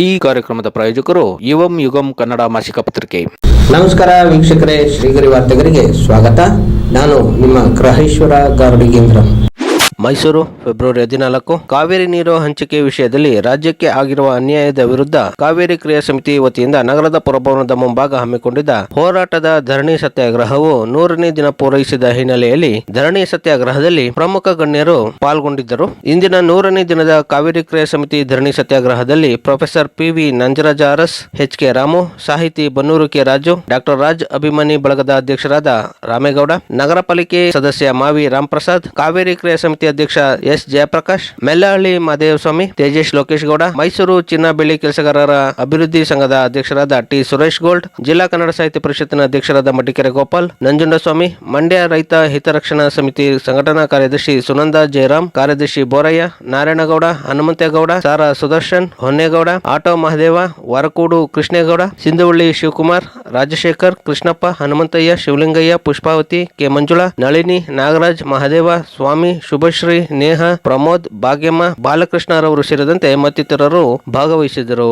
ಈ ಕಾರ್ಯಕ್ರಮದ ಪ್ರಾಯೋಜಕರು ಯುವಂ ಯುಗಂ ಕನ್ನಡ ಮಾಸಿಕ ಪತ್ರಿಕೆ. ನಮಸ್ಕಾರ ವೀಕ್ಷಕರೇ, ಶ್ರೀಗರಿ ವಾರ್ತೆಗರಿಗೆ ಸ್ವಾಗತ. ನಾನು ನಿಮ್ಮ ಗ್ರಹೇಶ್ವರ ಗಾರ್ಡಿಗೇಂದ್ರ. ಮೈಸೂರು ಫೆಬ್ರವರಿ 14. ಕಾವೇರಿ ನೀರು ಹಂಚಿಕೆ ವಿಷಯದಲ್ಲಿ ರಾಜ್ಯಕ್ಕೆ ಆಗಿರುವ ಅನ್ಯಾಯದ ವಿರುದ್ಧ ಕಾವೇರಿ ಕ್ರಿಯಾ ಸಮಿತಿ ವತಿಯಿಂದ ನಗರದ ಪುರಭವನದ ಮುಂಭಾಗ ಹಮ್ಮಿಕೊಂಡಿದ್ದ ಹೋರಾಟದ ಧರಣಿ ಸತ್ಯಾಗ್ರಹವು 100ನೇ ದಿನ ಪೂರೈಸಿದ ಹಿನ್ನೆಲೆಯಲ್ಲಿ ಧರಣಿ ಸತ್ಯಾಗ್ರಹದಲ್ಲಿ ಪ್ರಮುಖ ಗಣ್ಯರು ಪಾಲ್ಗೊಂಡಿದ್ದರು. ಇಂದಿನ 100ನೇ ದಿನದ ಕಾವೇರಿ ಕ್ರಿಯಾ ಸಮಿತಿ ಧರಣಿ ಸತ್ಯಾಗ್ರಹದಲ್ಲಿ professor P V. Nanjaraja Aras, H K. Ramu, ಸಾಹಿತಿ ಬನ್ನೂರು ಕೆ. ರಾಜು, ಡಾಕ್ಟರ್ ರಾಜ್ ಅಭಿಮಾನಿ ಬಳಗದ ಅಧ್ಯಕ್ಷರಾದ ರಾಮೇಗೌಡ, ನಗರ ಪಾಲಿಕೆ ಸದಸ್ಯ ಮಾವಿ ರಾಮಪ್ರಸಾದ್, ಕಾವೇರಿ ಕ್ರಿಯಾ ಸಮಿತಿ ಅಧ್ಯಕ್ಷ ಎಸ್. ಜಯಪ್ರಕಾಶ್, ಮೆಲ್ಲಹಳ್ಳಿ ಮಾದೇವಸ್ವಾಮಿ, ತೇಜೇಶ್ ಲೋಕೇಶ್ ಗೌಡ, ಮೈಸೂರು ಚಿನ್ನ ಬೆಳ್ಳಿ ಕೆಲಸಗಾರರ ಅಭಿವೃದ್ಧಿ ಸಂಘದ ಅಧ್ಯಕ್ಷರಾದ ಟಿ. ಸುರೇಶ್ ಗೋಲ್ಡ್, ಜಿಲ್ಲಾ ಕನ್ನಡ ಸಾಹಿತ್ಯ ಪರಿಷತ್ತಿನ ಅಧ್ಯಕ್ಷರಾದ ಮಡಿಕೆರೆ ಗೋಪಾಲ್, ನಂಜುಂಡಸ್ವಾಮಿ, ಮಂಡ್ಯ ರೈತ ಹಿತರಕ್ಷಣಾ ಸಮಿತಿ ಸಂಘಟನಾ ಕಾರ್ಯದರ್ಶಿ ಸುನಂದ ಜಯರಾಮ್, ಕಾರ್ಯದರ್ಶಿ ಬೋರಯ್ಯ, ನಾರಾಯಣಗೌಡ, ಹನುಮಂತೇಗೌಡ, ಸಾರಾ ಸುದರ್ಶನ್, ಹೊನ್ನೇಗೌಡ, ಆಟೋ ಮಹದೇವ, ವರಕೂಡು ಕೃಷ್ಣೇಗೌಡ, ಸಿಂಧುವಳ್ಳಿ ಶಿವಕುಮಾರ್, ರಾಜಶೇಖರ್, ಕೃಷ್ಣಪ್ಪ, ಹನುಮಂತಯ್ಯ, ಶಿವಲಿಂಗಯ್ಯ, ಪುಷ್ಪಾವತಿ, ಕೆ. ಮಂಜುಳಾ, ನಳಿನಿ, ನಾಗರಾಜ್, ಮಹದೇವ, ಸ್ವಾಮಿ, ಶುಭಶ್ರೀ, ನೇಹ, ಪ್ರಮೋದ್, ಭಾಗ್ಯಮ್ಮ, ಬಾಲಕೃಷ್ಣರವರು ಸೇರಿದಂತೆ ಮತ್ತಿತರರು ಭಾಗವಹಿಸಿದರು.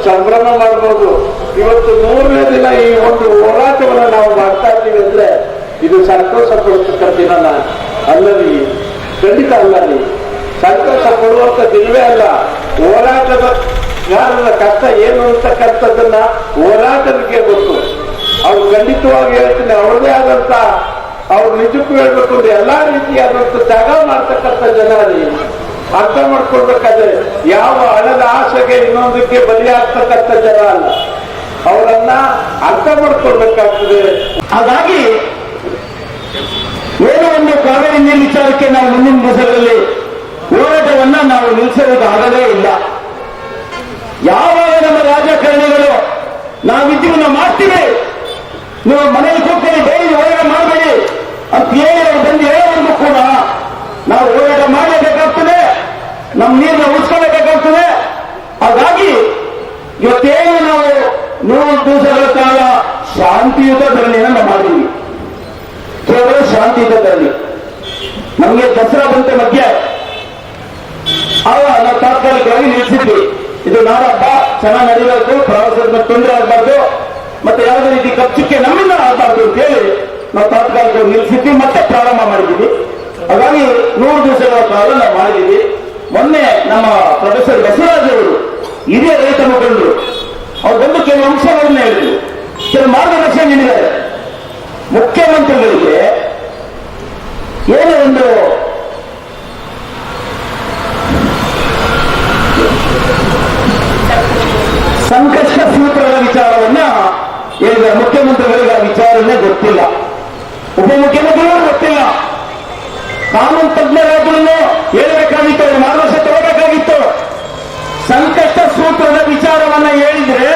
ಸಂಭ್ರಮ ಮಾಡಬಹುದು. ಇವತ್ತು 100ನೇ ದಿನ ಈ ಒಂದು ಹೋರಾಟವನ್ನು ನಾವು ಮಾಡ್ತಾ ಇದ್ದೀವಿ ಅಂದ್ರೆ ಇದು ಸಂತೋಷ ಪಡಿಸ್ತಕ್ಕಂಥ ದಿನ ಅಲ್ಲರಿ, ಖಂಡಿತ ಅಲ್ಲರಿ. ಸಂತೋಷ ಪಡುವಂತ ದಿನವೇ ಅಲ್ಲ. ಹೋರಾಟದ ಕಷ್ಟ ಏನು ಅಂತಕ್ಕಂಥದ್ದನ್ನ ಹೋರಾಟಕ್ಕೆ ಗೊತ್ತು. ಅವ್ರು ಖಂಡಿತವಾಗಿ ಹೇಳ್ತೀನಿ, ಅವ್ರದೇ ಆದಂತ ಅವ್ರು ನಿಜಕ್ಕೂ ಹೇಳ್ಬೇಕು ಅಂದ್ರೆ ಎಲ್ಲಾ ರೀತಿಯಾದಂತ ತ್ಯಾಗ ಮಾಡ್ತಕ್ಕಂಥ ಜನ ರೀ. ಅರ್ಥ ಮಾಡ್ಕೊಳ್ಬೇಕಾದ್ರೆ ಯಾವ ಹಣದ ಆಸೆಗೆ ಇನ್ನೊಂದಕ್ಕೆ ಬಲಿಯಾಗ್ತಕ್ಕಂಥ ಜನ ಅಲ್ಲ. ಅವರನ್ನ ಅರ್ಥ ಮಾಡ್ಕೊಳ್ಬೇಕಾಗ್ತದೆ. ಹಾಗಾಗಿ ಏನೋ ಒಂದು ಕಾವೇರಿ ನೀರು ವಿಚಾರಕ್ಕೆ ನಾವು ಮುಂದಿನ ದಿವಸಗಳಲ್ಲಿ ಹೋರಾಟವನ್ನ ನಾವು ನಿಲ್ಲಿಸೋದಾಗಲೇ ಇಲ್ಲ. ಯಾವಾಗ ನಮ್ಮ ರಾಜಕಾರಣಿಗಳು ನಾವಿದ್ದೀವಿ, ನಾವು ಮಾಡ್ತೀವಿ, ನೀವು ಮನೆಯಲ್ಲಿ ಕೂತ್ಕೊಳ್ಳಿ, ಡೈಲಿ ಹೋರಾಟ ಮಾಡಬೇಡಿ ಅಂತ ಹೇಳಿ ಅವರು ಬಂದು ಹೇಳೋದು ಕೂಡ ನಾವು ಹೋರಾಟ ಮಾಡಲೇಬೇಕಾಗ್ತದೆ, ನಮ್ಮ ನೀರನ್ನ ಉಳಿಸ್ಕೋಬೇಕಾಗ್ತದೆ. ಹಾಗಾಗಿ ಇವತ್ತೇನು ನಾವು 100 ದಿವಸಗಳ ಕಾಲ ಶಾಂತಿಯುತ ಧರಣಿಯನ್ನ ನಾವು ಮಾಡಿದ್ವಿ. ಕೇವಲ ಶಾಂತಿಯುತ ಧರಣಿ. ನಮಗೆ ದಸರಾ ಬಂತ ಮಧ್ಯೆ ಆಗ ನಾವು ತಾತ್ಕಾಲಿಕವಾಗಿ ನಿಲ್ಲಿಸಿದ್ವಿ. ಇದು ನಾಡ ಹಬ್ಬ ಚೆನ್ನಾಗಿ ನಡೀಬೇಕು, ಪ್ರವಾಸದ ತೊಂದರೆ ಆಗಬಾರ್ದು, ಮತ್ತೆ ಯಾವುದೇ ರೀತಿ ಖರ್ಚಿಗೆ ನಮ್ಮಿಂದ ಆಗಬಾರ್ದು ಅಂತ ಹೇಳಿ ನಾವು ತಾತ್ಕಾಲಿಕವಾಗಿ ನಿಲ್ಲಿಸಿದ್ವಿ, ಮತ್ತೆ ಪ್ರಾರಂಭ ಮಾಡಿದ್ದೀವಿ. ಹಾಗಾಗಿ 100 ದಿವಸಗಳ ಕಾಲ ನಾವು ಮಾಡಿದ್ದೀವಿ. ಮೊನ್ನೆ ನಮ್ಮ ಪ್ರೊಫೆಸರ್ ಬಸವರಾಜ್ ಅವರು ಹಿರಿಯ ರೈತ ಮುಖಂಡರು ಅವ್ರು ಬಂದು ಕೆಲವು ಅಂಶಗಳನ್ನ ಹೇಳಿದ್ರು, ಕೆಲವು ಮಾರ್ಗದರ್ಶನ ನೀಡಿದ್ದಾರೆ. ಮುಖ್ಯಮಂತ್ರಿಗಳಿಗೆ ಏನೋ ಒಂದು ಸಂಕಷ್ಟ ಸೂತ್ರಗಳ ವಿಚಾರವನ್ನ ಹೇಳಿದ್ದಾರೆ. ಮುಖ್ಯಮಂತ್ರಿಗಳಿಗೆ ಆ ವಿಚಾರನೇ ಗೊತ್ತಿಲ್ಲ, ಉಪಮುಖ್ಯಮಂತ್ರಿಗಳು ಗೊತ್ತಿಲ್ಲ, ಕಾನೂನು ತಜ್ಞರಾದ್ರೂ ಹೇಳಬೇಕಾಗಿತ್ತು, ಅವರು ಮಾರ್ಗದರ್ಶನ ತಗೋಬೇಕಾಗಿತ್ತು. ಸಂಕಷ್ಟ ಸೂತ್ರದ ವಿಚಾರವನ್ನ ಹೇಳಿದ್ರೆ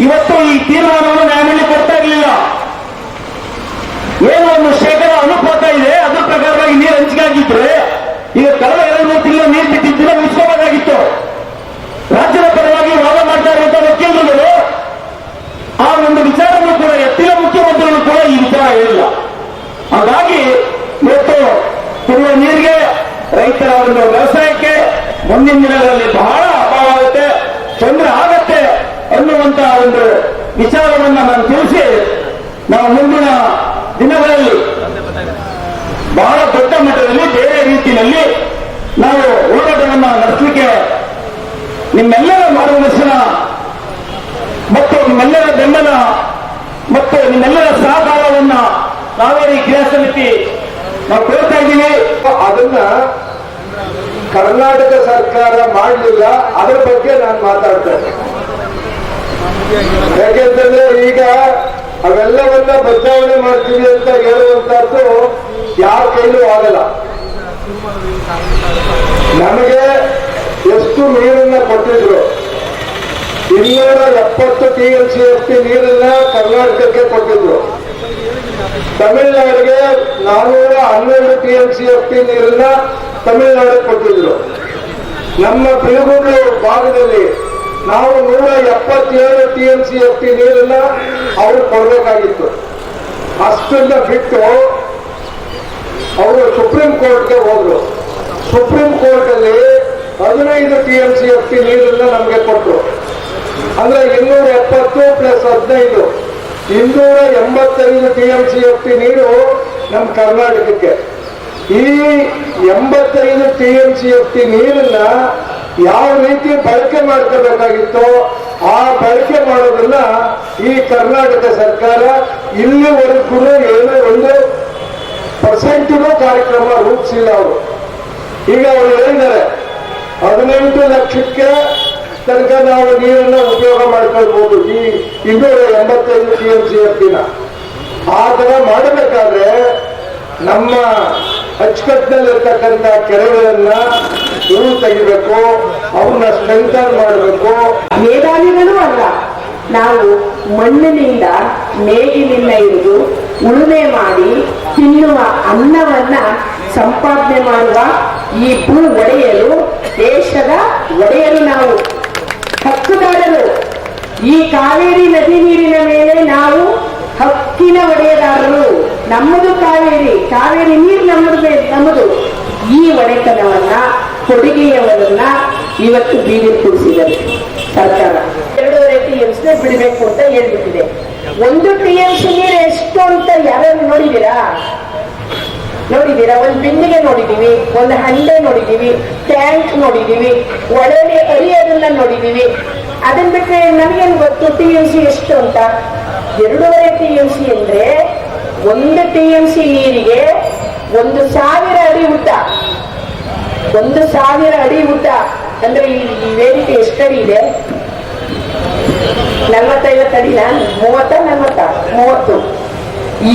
ಇವತ್ತು ಈ ತೀರ್ಮಾನವನ್ನು ನ್ಯಾಯಾಲಯ ಕೊಡ್ತಾ ಇರಲಿಲ್ಲ. ಏನೋ ಒಂದು ಶೇಕಡ ಅನುಪಾತ ಇದೆ, ಅದ್ರ ಪ್ರಕಾರವಾಗಿ ನೀರು ಹಂಚಿಕೆ ಆಗಿದ್ರೆ ಈಗ ಕಳೆದ 2-3 ತಿಂಗಳು ನೀರು ಬಿಟ್ಟಿದ್ದರೆ ಉಳಿಸ್ಕೋಬೇಕಾಗಿತ್ತು. ರಾಜ್ಯದ ಪರವಾಗಿ ವಾದ ಮಾಡ್ತಾ ಇರುವಂತಹ ವಕೀಲರುಗಳು ಆ ಒಂದು ವಿಚಾರವನ್ನು ಕೂಡ ಎತ್ತಿನ ಮುಖ್ಯಮಂತ್ರಿಗಳು ಕೂಡ ಈ ವಿಚಾರ ಹೇಳಿಲ್ಲ. ಹಾಗಾಗಿ ಇವತ್ತು ಕುಡಿಯುವ ನೀರಿಗೆ, ರೈತರ ಒಂದು ವ್ಯವಸಾಯಕ್ಕೆ ಮುಂದಿನ ದಿನಗಳಲ್ಲಿ ಬಹಳ ಅಭಾವ ಆಗುತ್ತೆ, ತೊಂದರೆ ಆಗತ್ತೆ ಅನ್ನುವಂತಹ ಒಂದು ವಿಚಾರವನ್ನ ನಾನು ತಿಳಿಸಿ, ನಾವು ಮುಂದಿನ ದಿನಗಳಲ್ಲಿ ಬಹಳ ದೊಡ್ಡ ಮಟ್ಟದಲ್ಲಿ ಬೇರೆ ರೀತಿಯಲ್ಲಿ ನಾವು ಹೋರಾಟವನ್ನು ನಡೆಸಲಿಕ್ಕೆ ನಿಮ್ಮೆಲ್ಲರ ಮಾರ್ಗದರ್ಶನ ಮತ್ತು ನಿಮ್ಮೆಲ್ಲರ ಬೆಂಬಲ ಮತ್ತು ನಿಮ್ಮೆಲ್ಲರ ಸಹಕಾರವನ್ನ ಕಾವೇರಿ ಕ್ರಿಯಾ ಸಮಿತಿ ನಾವು ಕೊಡ್ತಾ ಇದ್ದೀವಿ. ಅದನ್ನ ಕರ್ನಾಟಕ ಸರ್ಕಾರ ಮಾಡಲಿಲ್ಲ, ಅದರ ಬಗ್ಗೆ ನಾನು ಮಾತಾಡ್ತೇನೆ. ಯಾಕೆಂತಂದ್ರೆ ಈಗ ಅವೆಲ್ಲವನ್ನ ಬದಲಾವಣೆ ಮಾಡ್ತೀವಿ ಅಂತ ಹೇಳುವಂತದ್ದು ಯಾರ ಕೈಲೂ ಆಗಲ್ಲ. ನಮಗೆ ಎಷ್ಟು ನೀರನ್ನ ಕೊಟ್ಟಿದ್ರು? 270 TMCFT ನೀರನ್ನ ಕರ್ನಾಟಕಕ್ಕೆ ಕೊಟ್ಟಿದ್ರು. ತಮಿಳುನಾಡಿಗೆ 412 TMCFT ನೀರನ್ನ ತಮಿಳುನಾಡಿಗೆ ಕೊಟ್ಟಿದ್ರು. ನಮ್ಮ ಬಿಳುಗುಂಡು ಭಾಗದಲ್ಲಿ ನಾವು 177 TMCFT ನೀರನ್ನ ಅವರು ಕೊಡಬೇಕಾಗಿತ್ತು. ಅಷ್ಟನ್ನ ಬಿಟ್ಟು ಅವರು ಸುಪ್ರೀಂ ಕೋರ್ಟ್ಗೆ ಹೋದ್ರು. ಸುಪ್ರೀಂ ಕೋರ್ಟ್ ಅಲ್ಲಿ 15 TMCFT ನೀರನ್ನ ನಮಗೆ ಕೊಟ್ಟರು. ಅಂದ್ರೆ 270 ಪ್ಲಸ್ 15 285 TMCFT ನೀರು ನಮ್ಮ ಕರ್ನಾಟಕಕ್ಕೆ. ಈ 85 TMCFT ನೀರನ್ನ ಯಾವ ರೀತಿ ಬಳಕೆ ಮಾಡ್ಕೋಬೇಕಾಗಿತ್ತೋ ಆ ಬಳಕೆ ಮಾಡೋದನ್ನ ಈ ಕರ್ನಾಟಕ ಸರ್ಕಾರ ಇಲ್ಲಿವರೆಗೂ ಏನೋ 1% ಕಾರ್ಯಕ್ರಮ ರೂಪಿಸಿಲ್ಲ ಅವರು. ಈಗ ಅವರು ಹೇಳಿದ್ದಾರೆ 18 ಲಕ್ಷಕ್ಕೆ ತನಕ ನಾವು ನೀರನ್ನ ಉಪಯೋಗ ಮಾಡ್ಕೊಳ್ಬಹುದು ಈ 285 TMCFT. ಆ ತರ ಮಾಡಬೇಕಾದ್ರೆ ನಮ್ಮ ಅಚ್ಚುಕಟ್ಟಿನಲ್ಲಿರ್ತಕ್ಕಂಥ ಕೆರೆಗಳನ್ನ ತೆಗಿಬೇಕು, ಅವನ್ನ ಸ್ಟ್ರೆಂಥನ್ ಮಾಡಬೇಕು. ಮೇಧಾವಿಗಳೂ ಅಲ್ಲ, ನಾವು ಮಣ್ಣಿನಿಂದ ನೇಗಿಲಿಂದ ಹಿಡಿದು ಉಳುಮೆ ಮಾಡಿ ತಿನ್ನುವ ಅನ್ನವನ್ನ ಸಂಪಾದನೆ ಮಾಡುವ ಈ ಭೂ ಒಡೆಯಲು, ದೇಶದ ಒಡೆಯಲು, ನಾವು ಹಕ್ಕುದಾರರು. ಈ ಕಾವೇರಿ ನದಿ ನೀರಿನ ಮೇಲೆ ನಾವು ಹಕ್ಕಿನ ಒಡೆಯದಾರರು. ನಮ್ಮದು ಕಾವೇರಿ ನೀರು ನಮ್ಮದು. ಈ ಒಡೆತನವನ್ನ, ಕೊಡುಗೆಯವರನ್ನ ಇವತ್ತು ಬೀದಿಗೆ ಕೂರಿಸಿದ್ದಾರೆ ಸರ್ಕಾರ. 2.5 TMC ಬಿಡಬೇಕು ಅಂತ ಹೇಳ್ಬಿಟ್ಟಿದೆ. 1 TMC ನೀರು ಎಷ್ಟು ಅಂತ ಯಾರು ನೋಡಿದ್ದೀರಾ? ಒಂದು ಬಿಂದಿಗೆ ನೋಡಿದೀವಿ, ಒಂದು ಹಂಡೆ ನೋಡಿದೀವಿ, ಟ್ಯಾಂಕ್ ನೋಡಿದೀವಿ, ಒಳಗೆ ಅರಿಯೋದನ್ನ ನೋಡಿದೀವಿ. ಅದನ್ನ ಬಿಟ್ಟರೆ ನಮಗೇನು ಗೊತ್ತು TMC ಎಷ್ಟು ಅಂತ? 2.5 TMC ಅಂದ್ರೆ 1 TMC ನೀರಿಗೆ 1,000 ಅಡಿ ಉದ್ದ. 1,000 ಅಡಿ ಉದ್ದ ಅಂದ್ರೆ ಈ ವೇದಿಕೆ ಎಷ್ಟಡಿ ಇದೆ? 40-50 ಅಡಿನ? 30.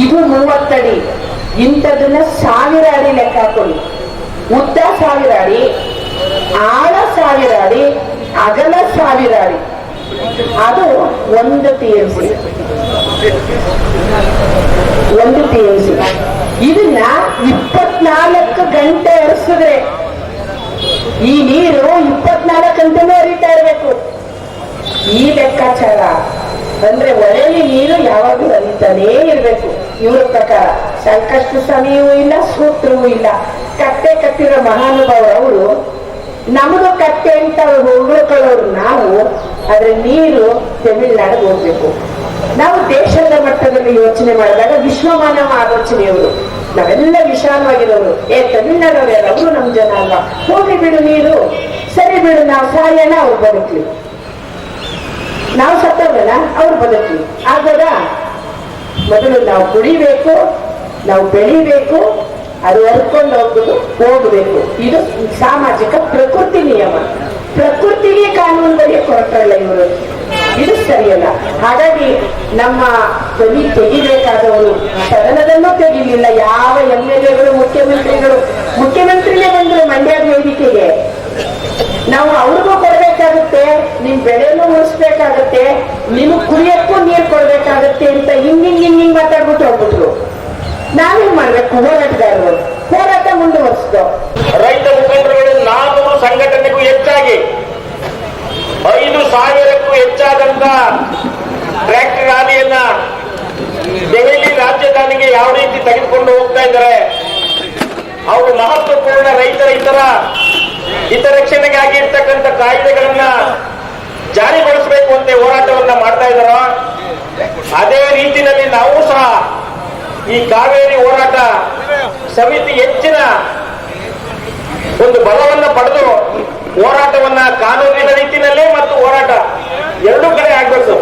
ಇದು 30 ಅಡಿ. ಇಂಥದನ್ನ 1000 ಅಡಿ ಲೆಕ್ಕ ಹಾಕೊಳ್ಳಿ. ಉದ್ದ 1000 ಅಡಿ, ಆಳ 1000 ಅಡಿ, ಅಗಲ 1000 ಅಡಿ. ಅದು 1 TMC. 1 TMC. ಇದನ್ನ 24 ಗಂಟೆ ಹರಿಸಿದ್ರೆ ಈ ನೀರು 24 ಗಂಟೆನೂ ಹರಿತಾ ಇರಬೇಕು. ಈ ಲೆಕ್ಕಾಚಾರ ಅಂದ್ರೆ ಒಲೆಯಲ್ಲಿ ನೀರು ಯಾವಾಗಲೂ ಹರಿತಾನೇ ಇರಬೇಕು. ಇವರ ಪ್ರಕಾರ ಸಂಕಷ್ಟ ಸಮಯವೂ ಇಲ್ಲ, ಸೂತ್ರವೂ ಇಲ್ಲ. ಕಟ್ಟೆ ಕಟ್ಟಿರೋ ಮಹಾನುಭಾವರು ಅವರು. ನಮಗೂ ಕಟ್ಟೆ ಅಂತ ಹೊಗಳ್ಕೊಳ್ಳೋರು ನಾವು. ಆದ್ರೆ ನೀರು ತಮಿಳುನಾಡಿಗೆ ಹೋಗ್ಬೇಕು. ನಾವು ದೇಶದ ಮಟ್ಟದಲ್ಲಿ ಯೋಚನೆ ಮಾಡಿದಾಗ ವಿಶ್ವಮಾನವ ಆಲೋಚನೆಯವರು. ನಾವೆಲ್ಲ ವಿಶಾಲವಾಗಿರೋರು. ತಮಿಳುನಾಡವ್ರು ಅವರು ನಮ್ ಜನ ಅಲ್ವಾ, ಹೋಗಿ ಬಿಡು ನೀರು, ಸರಿ ಬಿಡು, ನಾವು ಸಾಯೋಣ, ಅವ್ರು ಬದುಕ್ಲಿ. ನಾವು ಸತ್ತೋಗಲ್ಲ, ಅವ್ರು ಬದುಕ್ಲಿ. ಆಗದ ಮೊದಲು ನಾವು ಕುಡಿಬೇಕು, ನಾವು ಬೆಳಿಬೇಕು, ಅದು ಹರ್ಕೊಂಡು ಹೋಗ್ಬೇಕು. ಇದು ಸಾಮಾಜಿಕ ಪ್ರಕೃತಿ ನಿಯಮ. ಪ್ರಕೃತಿಗೆ ಕಾನೂನು ಬರೆಯಕ್ಕೆ ಹೊರಟಲ್ಲ ಇವರು. ಇದು ಸರಿಯಲ್ಲ. ಹಾಗಾಗಿ ನಮ್ಮ ಧ್ವನಿ ತೆಗಿಬೇಕಾದವರು ಸದನದಲ್ಲೂ ತೆಗಿಲಿಲ್ಲ. ಯಾವ MLAಗಳು, ಮುಖ್ಯಮಂತ್ರಿನೇ ಬಂದ್ರು ಮಂಡ್ಯದ ವೇದಿಕೆಗೆ. ನಾವು ಅವ್ರಿಗೂ ಕೊಡ್ಬೇಕಾಗುತ್ತೆ, ನಿಮ್ ಬೆಳೆನೂ ಉಳಿಸ್ಬೇಕಾಗತ್ತೆ, ನಿಮಗ್ ಕುಡಿಯಕ್ಕೂ ನೀರು ಕೊಡ್ಬೇಕಾಗತ್ತೆ ಅಂತ ಹಿಂಗ್ ಮಾತಾಡ್ಬಿಟ್ಟು ಹೋಗ್ಬಿಟ್ರು. ನಾವೇನ್ ಮಾಡ್ಬೇಕು? ಹೋರಾಟಗಾರರು ಹೋರಾಟ ಮುಂದುವರಿಸಿದ್ರು. ರೈತ ಮುಖಂಡರುಗಳು 400 ಸಂಘಟನೆಗೂ ಹೆಚ್ಚಾಗಿ 5,000ಕ್ಕೂ ಹೆಚ್ಚಾದಂತ ಟ್ರ್ಯಾಕ್ಟರ್ ರ್ಯಾಲಿಯನ್ನ ದೆಹಲಿ ರಾಜಧಾನಿಗೆ ಯಾವ ರೀತಿ ತೆಗೆದುಕೊಂಡು ಹೋಗ್ತಾ ಇದ್ದಾರೆ. ಅವರು ಮಹತ್ವಪೂರ್ಣ ರೈತರ ಹಿತರಕ್ಷಣೆಗಾಗಿ ಇರ್ತಕ್ಕಂಥ ಕಾಯ್ದೆಗಳನ್ನ ಜಾರಿಗೊಳಿಸಬೇಕು ಅಂತ ಹೋರಾಟವನ್ನ ಮಾಡ್ತಾ ಇದ್ದಾರೋ, ಅದೇ ರೀತಿಯಲ್ಲಿ ನಾವು ಸಹ ಈ ಕಾವೇರಿ ಹೋರಾಟ ಸಮಿತಿ ಹೆಚ್ಚಿನ ಒಂದು ಬಲವನ್ನ ಪಡೆದು ಹೋರಾಟವನ್ನ ಕಾನೂನಿನ ರೀತಿಯಲ್ಲೇ ಮತ್ತು ಹೋರಾಟ ಎರಡೂ ಕಡೆ ಆಗ್ಬೇಕು.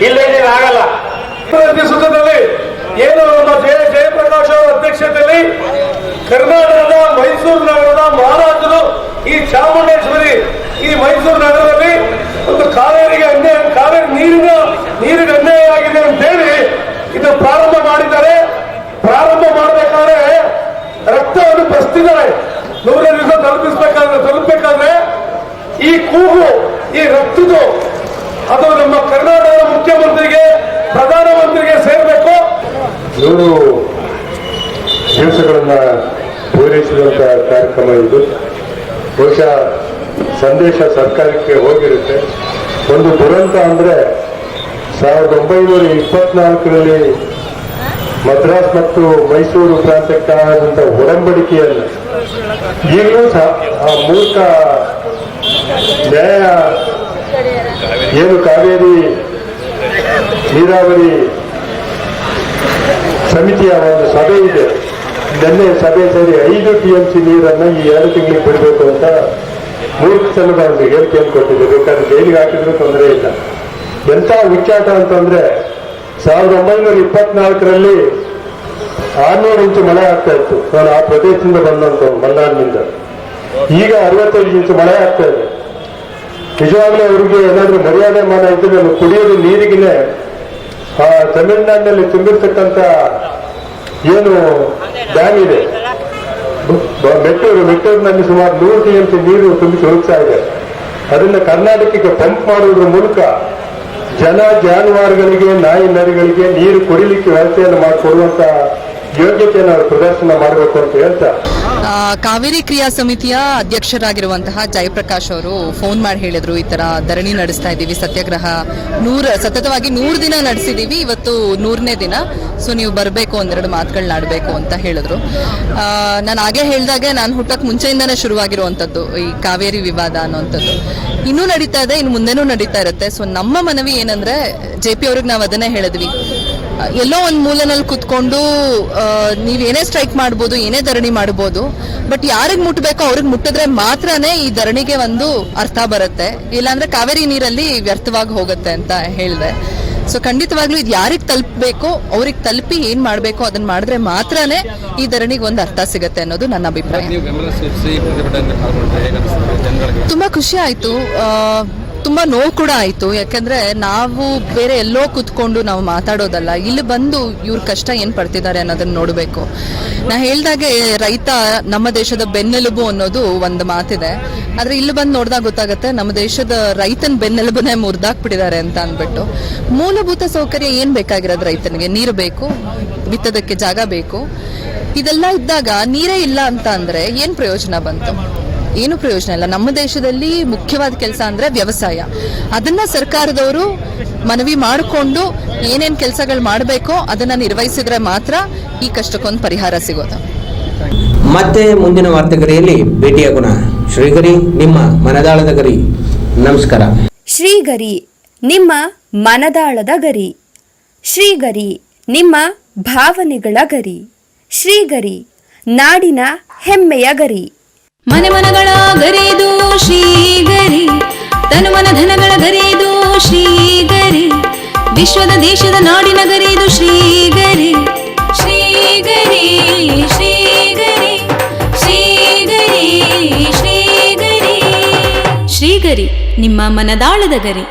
ಇಲ್ಲೇ ಆಗಲ್ಲ. ನೇತೃತ್ವದಲ್ಲಿ ಏನು ನಮ್ಮ ಜಯಪ್ರಕಾಶ್ ಅವರ ಅಧ್ಯಕ್ಷತೆಯಲ್ಲಿ ಕರ್ನಾಟಕದ ಮೈಸೂರು ನಗರದ ಮಹಾರಾಜರು ಈ ಚಾಮುಂಡೇಶ್ವರಿ ಈ ಮೈಸೂರು ನಗರದಲ್ಲಿ ಒಂದು ಕಾವೇರಿ ನೀರಿಗೆ ಅನ್ಯಾಯ ಆಗಿದೆ ಅಂತೇಳಿ ಇದು ಪ್ರಾರಂಭ ಮಾಡಿದ್ದಾರೆ. ಪ್ರಾರಂಭ ಮಾಡಬೇಕಾದ್ರೆ ರಕ್ತವನ್ನು ಬಸ್ತಿದ್ದಾರೆ. 100 ದಿವಸ ತಲುಪಬೇಕಾದ್ರೆ ಕೂಗು ಈ ರಫ್ತುದು ಅದು ನಮ್ಮ ಕರ್ನಾಟಕದ ಮುಖ್ಯಮಂತ್ರಿಗೆ ಪ್ರಧಾನಮಂತ್ರಿಗೆ ಸೇರಬೇಕು. 100 ದಿವಸಗಳನ್ನ ಪೂರೈಸಿದಂತ ಕಾರ್ಯಕ್ರಮ ಇದು. ಬಹುಶಃ ಸಂದೇಶ ಸರ್ಕಾರಕ್ಕೆ ಹೋಗಿರುತ್ತೆ. ಒಂದು ದುರಂತ ಅಂದ್ರೆ 1924ರಲ್ಲಿ ಮದ್ರಾಸ್ ಮತ್ತು ಮೈಸೂರು ಪ್ರಾಂತ್ಯಕ್ಕಾದಂಥ ಒಡಂಬಡಿಕೆಯನ್ನು ಈಗಲೂ ಸಹ ಆ ಮೂರ್ಖ ನ್ಯಾಯ ಏನು ಕಾವೇರಿ ನೀರಾವರಿ ಸಮಿತಿಯ ಒಂದು ಸಭೆ ಇದೆ, ನಿನ್ನೆ ಸಭೆ ಸೇರಿ 5 TMC ನೀರನ್ನು ಈ 2 ತಿಂಗಳಿಗೆ ಬಿಡಬೇಕು ಅಂತ ಮೂರ್ಖತನದ ಒಂದು ಹೇಳಿಕೆಯನ್ನು ಕೊಟ್ಟಿದೆ. ಬೇಕಾದ್ರೆ ಜೈಲಿಗೆ ಹಾಕಿದ್ರು ತೊಂದರೆ ಇಲ್ಲ. ಎಂಥ ವಿಖ್ಯಾತ ಅಂತಂದ್ರೆ 1924ರಲ್ಲಿ 600 ಇಂಚು ಮಳೆ ಆಗ್ತಾ ಇತ್ತು. ನಾನು ಆ ಪ್ರದೇಶದಿಂದ ಬಂದಂತ ಮಲೆನಾಡಿನಿಂದ. ಈಗ 65 ಇಂಚು ಮಳೆ ಆಗ್ತಾ ಇದೆ. ನಿಜವಾಗ್ಲೂ ಅವರಿಗೆ ಏನಾದ್ರೂ ಮರ್ಯಾದೆ ಮಾನ ಇದ್ರೆ ನಾನು ಕುಡಿಯೋದು ನೀರಿಗಿನೇ ಆ ತಮಿಳುನಾಡಿನಲ್ಲಿ ತುಂಬಿರ್ತಕ್ಕಂಥ ಏನು ಡ್ಯಾಮ್ ಇದೆ ಮೆಟ್ಟೂರಿನಲ್ಲಿ ಸುಮಾರು 100 TMC ನೀರು ತುಂಬಿಸಿ ಹೋಗ್ತಾ ಇದೆ. ಅದನ್ನ ಕರ್ನಾಟಕಕ್ಕೆ ಪಂಪ್ ಮಾಡುವುದರ ಮೂಲಕ ಜನ ಜಾನುವಾರುಗಳಿಗೆ ನಾಯಿ ನರಿಗಳಿಗೆ ನೀರು ಕುಡಿಲಿಕ್ಕೆ ವ್ಯವಸ್ಥೆಯನ್ನು ಮಾಡಿಕೊಡುವಂತ ಯೋಗ್ಯತೆಯನ್ನು ಅವರು ಪ್ರದರ್ಶನ ಮಾಡಬೇಕು ಅಂತ ಹೇಳ್ತಾ ಕಾವೇರಿ ಕ್ರಿಯಾ ಸಮಿತಿಯ ಅಧ್ಯಕ್ಷರಾಗಿರುವಂತಹ ಜಯಪ್ರಕಾಶ್ ಅವರು ಫೋನ್ ಮಾಡಿ ಹೇಳಿದ್ರು, ಈ ತರ ಧರಣಿ ನಡೆಸ್ತಾ ಇದ್ದೀವಿ, ಸತ್ಯಾಗ್ರಹ ಸತತವಾಗಿ 100 ದಿನ ನಡೆಸಿದೀವಿ, ಇವತ್ತು 100ನೇ ದಿನ, ಸೊ ನೀವು ಬರಬೇಕು, ಒಂದೆರಡು ಮಾತುಗಳನ್ನ ಆಡಬೇಕು ಅಂತ ಹೇಳಿದ್ರು. ನಾನು ಹಾಗೆ ಹೇಳಿದಾಗೆ ನಾನು ಹುಟ್ಟಕ್ಕೆ ಮುಂಚೆಯಿಂದಾನೇ ಶುರುವಾಗಿರುವಂಥದ್ದು ಈ ಕಾವೇರಿ ವಿವಾದ ಅನ್ನುವಂಥದ್ದು. ಇನ್ನೂ ನಡೀತಾ ಇದೆ, ಇನ್ನು ಮುಂದೆನೂ ನಡೀತಾ ಇರುತ್ತೆ. ಸೊ ನಮ್ಮ ಮನವಿ ಏನಂದ್ರೆ JP ಅವ್ರಿಗೆ ನಾವು ಅದನ್ನೇ ಹೇಳಿದ್ವಿ, ಎಲ್ಲೋ ಒಂದು ಮೂಲೆನಲ್ಲಿ ಕುತ್ಕೊಂಡು ನೀವೇನೇ ಸ್ಟ್ರೈಕ್ ಮಾಡ್ಬೋದು, ಏನೇ ಧರಣಿ ಮಾಡ್ಬೋದು, ಬಟ್ ಯಾರಿಗೆ ಮುಟ್ಟಬೇಕೋ ಅವ್ರಿಗೆ ಮುಟ್ಟಿದ್ರೆ ಮಾತ್ರನೇ ಈ ಧರಣಿಗೆ ಒಂದು ಅರ್ಥ ಬರುತ್ತೆ, ಇಲ್ಲಾಂದ್ರೆ ಕಾವೇರಿ ನೀರಲ್ಲಿ ವ್ಯರ್ಥವಾಗಿ ಹೋಗುತ್ತೆ ಅಂತ ಹೇಳಿದೆ. ಸೊ ಖಂಡಿತವಾಗ್ಲೂ ಇದು ಯಾರಿಗೆ ತಲುಪಬೇಕೋ ಅವ್ರಿಗೆ ತಲುಪಿ ಏನ್ ಮಾಡ್ಬೇಕೋ ಅದನ್ನ ಮಾಡಿದ್ರೆ ಮಾತ್ರನೇ ಈ ಧರಣಿಗೆ ಒಂದು ಅರ್ಥ ಸಿಗುತ್ತೆ ಅನ್ನೋದು ನನ್ನ ಅಭಿಪ್ರಾಯ. ತುಂಬಾ ಖುಷಿ ಆಯ್ತು, ತುಂಬಾ ನೋವು ಕೂಡ ಆಯ್ತು. ಯಾಕಂದ್ರೆ ನಾವು ಬೇರೆ ಎಲ್ಲೋ ಕುತ್ಕೊಂಡು ನಾವು ಮಾತಾಡೋದಲ್ಲ, ಇಲ್ಲಿ ಬಂದು ಇವ್ರ ಕಷ್ಟ ಏನ್ ಪಡ್ತಿದ್ದಾರೆ ಅನ್ನೋದನ್ನ ನೋಡ್ಬೇಕು. ನಾ ಹೇಳ್ದಾಗೆ ರೈತ ನಮ್ಮ ದೇಶದ ಬೆನ್ನೆಲುಬು ಅನ್ನೋದು ಒಂದು ಮಾತಿದೆ, ಆದ್ರೆ ಇಲ್ಲಿ ಬಂದು ನೋಡಿದಾಗ ಗೊತ್ತಾಗುತ್ತೆ ನಮ್ಮ ದೇಶದ ರೈತನ ಬೆನ್ನೆಲುಬನ್ನೇ ಮುರಿದಾಕ್ಬಿಟ್ಟಿದ್ದಾರೆ ಅಂತ ಅಂದ್ಬಿಟ್ಟು. ಮೂಲಭೂತ ಸೌಕರ್ಯ ಏನ್ ಬೇಕಾಗಿರೋದು ರೈತನಿಗೆ? ನೀರು ಬೇಕು, ಬಿತ್ತೋದಕ್ಕೆ ಜಾಗ ಬೇಕು. ಇದೆಲ್ಲ ಇದ್ದಾಗ ನೀರೇ ಇಲ್ಲ ಅಂತ ಅಂದ್ರೆ ಏನ್ ಪ್ರಯೋಜನ ಬಂತು? ಏನು ಪ್ರಯೋಜನ ಇಲ್ಲ. ನಮ್ಮ ದೇಶದಲ್ಲಿ ಮುಖ್ಯವಾದ ಕೆಲಸ ಅಂದ್ರೆ ವ್ಯವಸಾಯ. ಅದನ್ನ ಸರ್ಕಾರದವರು ಮನವಿ ಮಾಡಿಕೊಂಡು ಏನೇನ್ ಕೆಲಸಗಳು ಮಾಡಬೇಕೋ ಅದನ್ನ ನಿರ್ವಹಿಸಿದ್ರೆ ಮಾತ್ರ ಈ ಕಷ್ಟಕ್ಕೊಂದು ಪರಿಹಾರ ಸಿಗೋದು. ಮತ್ತೆ ಮುಂದಿನ ವಾರ್ತೆಗರಿಯಲ್ಲಿ ಭೇಟಿಯಾಗೋಣ. ಶ್ರೀಗರಿ, ನಿಮ್ಮ ಮನದಾಳದ ಗರಿ. ನಮಸ್ಕಾರ. ಶ್ರೀಗರಿ, ನಿಮ್ಮ ಮನದಾಳದ ಗರಿ. ಶ್ರೀಗರಿ, ನಿಮ್ಮ ಭಾವನೆಗಳ ಗರಿ. ಶ್ರೀಗರಿ, ನಾಡಿನ ಹೆಮ್ಮೆಯ ಗರಿ. ಮನೆ ಮನಗಳ ಗರಿದು ಶ್ರೀಗರಿ, ತನು ಮನ ಧನಗಳ ಗರಿದು ಶ್ರೀಗರಿ, ವಿಶ್ವದ ದೇಶದ ನಾಡಿನ ಗರಿದು ಶ್ರೀಗರಿ. ಶ್ರೀಗರಿ ಶ್ರೀಗರಿ ಶ್ರೀಗರಿ ಶ್ರೀಗರಿ ಶ್ರೀಗರಿ, ನಿಮ್ಮ ಮನದಾಳದ ಗರಿ.